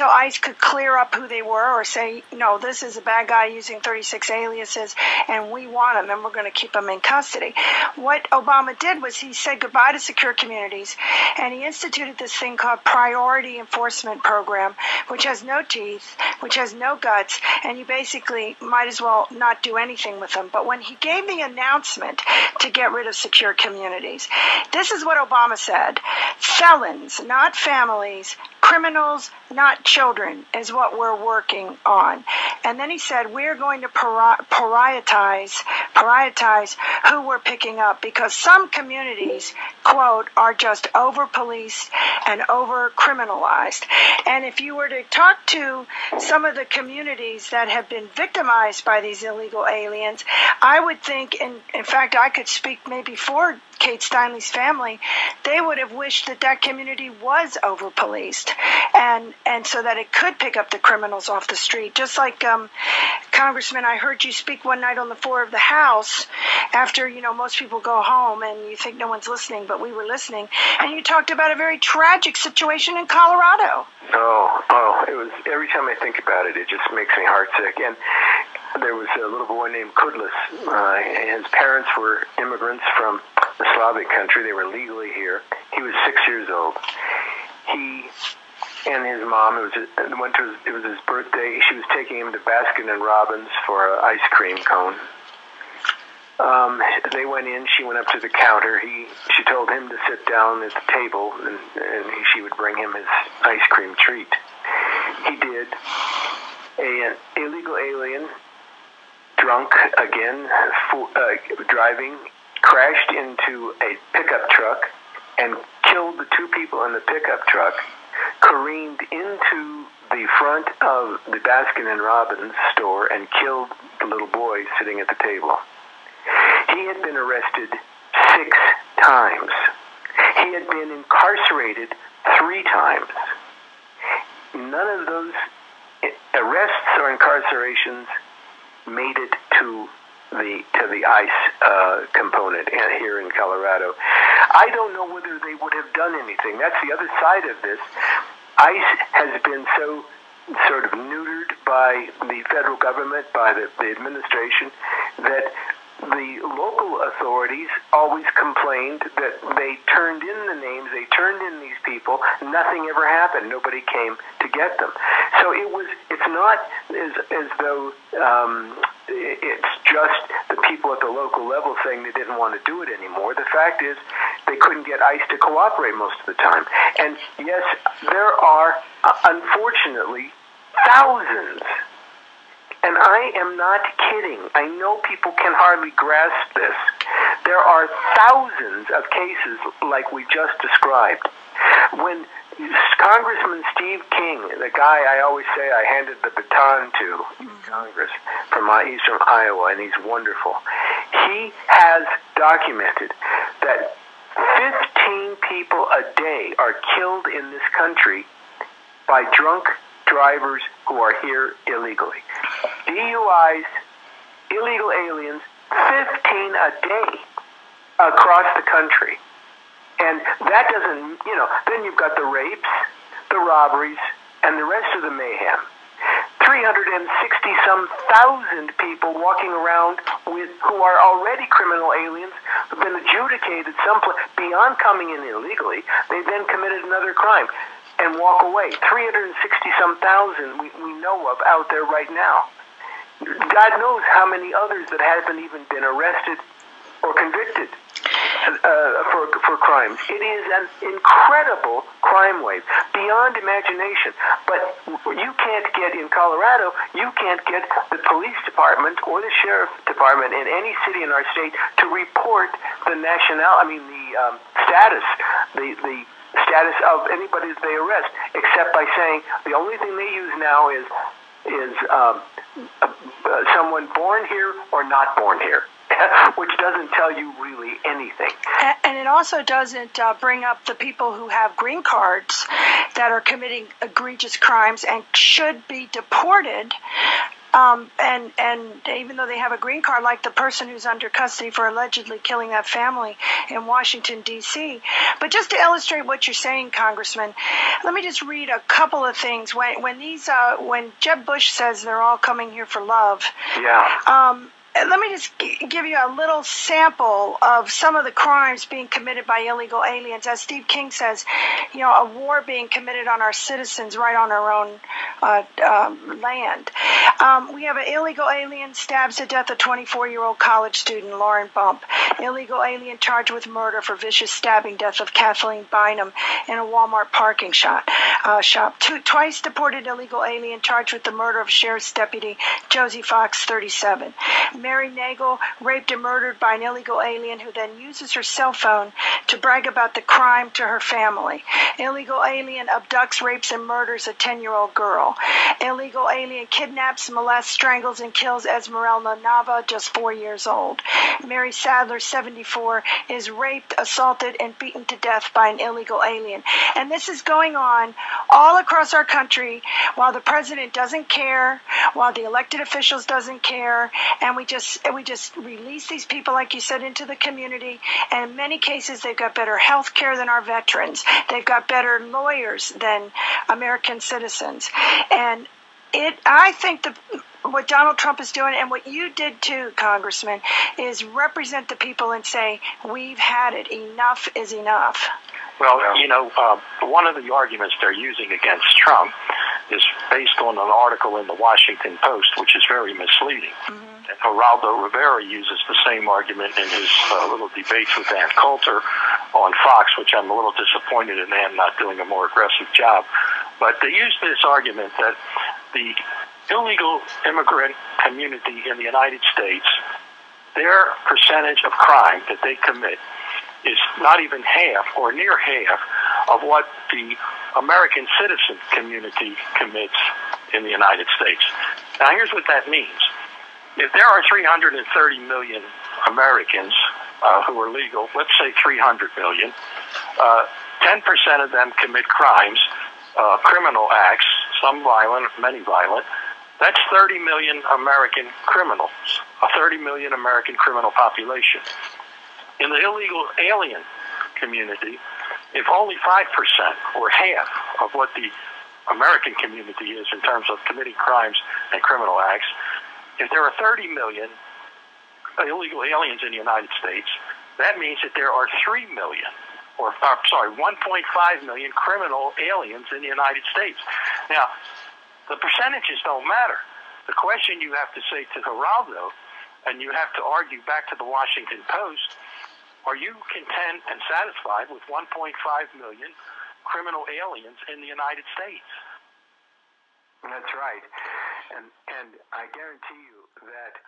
ICE could clear up who they were or say, no, this is a bad guy using 36 aliases and we want him and we're going to keep him in custody. What Obama did was he said goodbye to secure communities and he instituted this thing called Priority Enforcement Program, which has no teeth, which has no guts, and you basically might as well not do anything with them. But when he gave the announcement to get rid of secure communities, this is what Obama said: felons, not families, criminals, not children, is what we're working on. And then he said, we're going to prioritize who we're picking up because some communities, quote, are just over-policed and over-criminalized. And if you were to talk to some of the communities that have been victimized by these illegal aliens, I would think, in fact, I could speak maybe for Kate Steinle's family, they would have wished that that community was over-policed and so that it could pick up the criminals off the street. Just like, Congressman, I heard you speak one night on the floor of the House after, most people go home and you think no one's listening, but we were listening, and you talked about a very tragic situation in Colorado. Oh, it was, every time I think about it, it just makes me heartsick. And there was a little boy named Kudlis. His parents were immigrants from a Slavic country. They were legally here. He was 6 years old. He and his mom, it was his birthday. She was taking him to Baskin and Robbins for an ice cream cone. They went in. She went up to the counter. She told him to sit down at the table, and she would bring him his ice cream treat. He did. An illegal alien, drunk again, driving, crashed into a pickup truck and killed the two people in the pickup truck, careened into the front of the Baskin and Robbins store and killed the little boy sitting at the table. He had been arrested 6 times. He had been incarcerated 3 times. None of those arrests or incarcerations made it to the ICE component here in Colorado. I don't know whether they would have done anything. That's the other side of this. ICE has been so sort of neutered by the federal government, by the administration, that the local authorities always complained that they turned in the names, they turned in these people, nothing ever happened. Nobody came to get them. So it's not as though it's just the people at the local level saying they didn't want to do it anymore. The fact is they couldn't get ICE to cooperate most of the time. And yes, there are, unfortunately, thousands. And I am not kidding. I know people can hardly grasp this. There are thousands of cases like we just described. When Congressman Steve King, the guy I always say I handed the baton to in Congress, he's from Iowa, and he's wonderful. He has documented that 15 people a day are killed in this country by drunk drivers who are here illegally. DUIs, illegal aliens, 15 a day across the country. And that doesn't, then you've got the rapes, the robberies, and the rest of the mayhem. 360-some thousand people walking around who are already criminal aliens, who've been adjudicated someplace beyond coming in illegally. They then committed another crime and walk away. 360-some thousand we know of out there right now. God knows how many others that haven't even been arrested or convicted for crimes. It is an incredible crime wave, beyond imagination. But you can't get, in Colorado, you can't get the police department or the sheriff's department in any city in our state to report the status of anybody that they arrest, except by saying the only thing they use now is someone born here or not born here, which doesn't tell you really anything. And it also doesn't bring up the people who have green cards that are committing egregious crimes and should be deported And even though they have a green card, like the person who's under custody for allegedly killing that family in Washington, D.C. But just to illustrate what you're saying, Congressman, let me just read a couple of things. When Jeb Bush says they're all coming here for love, let me just give you a little sample of some of the crimes being committed by illegal aliens. As Steve King says, a war being committed on our citizens right on our own land. We have an illegal alien stabs to death a 24-year-old college student, Lauren Bump. Illegal alien charged with murder for vicious stabbing death of Kathleen Bynum in a Walmart parking shop. Twice deported illegal alien charged with the murder of Sheriff's Deputy Josie Fox, 37. Mary Nagel, raped and murdered by an illegal alien who then uses her cell phone to brag about the crime to her family. Illegal alien abducts, rapes, and murders a 10-year-old girl. Illegal alien kidnaps, molests, strangles, and kills Esmeralda Nava, just 4 years old. Mary Sadler, 74, is raped, assaulted, and beaten to death by an illegal alien. And this is going on all across our country while the president doesn't care, while the elected officials doesn't care, and we just release these people, like you said, into the community. And in many cases, they've got better health care than our veterans. They've got better lawyers than American citizens. And I think what Donald Trump is doing, and what you did too, Congressman, is represent the people and say, we've had it. Enough is enough. Well, one of the arguments they're using against Trump is based on an article in the Washington Post, which is very misleading. Mm-hmm. And Geraldo Rivera uses the same argument in his little debates with Ann Coulter on Fox, which I'm a little disappointed in Ann not doing a more aggressive job. But they use this argument that the illegal immigrant community in the United States, their percentage of crime that they commit is not even half or near half of what the American citizen community commits in the United States. Now, here's what that means. If there are 330 million Americans who are legal, let's say 300 million, 10% of them commit crimes, criminal acts, some violent, many violent. That's 30 million American criminals, a 30 million American criminal population. In the illegal alien community, if only 5% or half of what the American community is in terms of committing crimes and criminal acts, if there are 30 million illegal aliens in the United States, that means that there are 1.5 million criminal aliens in the United States. Now, the percentages don't matter. The question you have to say to Geraldo, and you have to argue back to the Washington Post, are you content and satisfied with 1.5 million criminal aliens in the United States? That's right. And I guarantee you that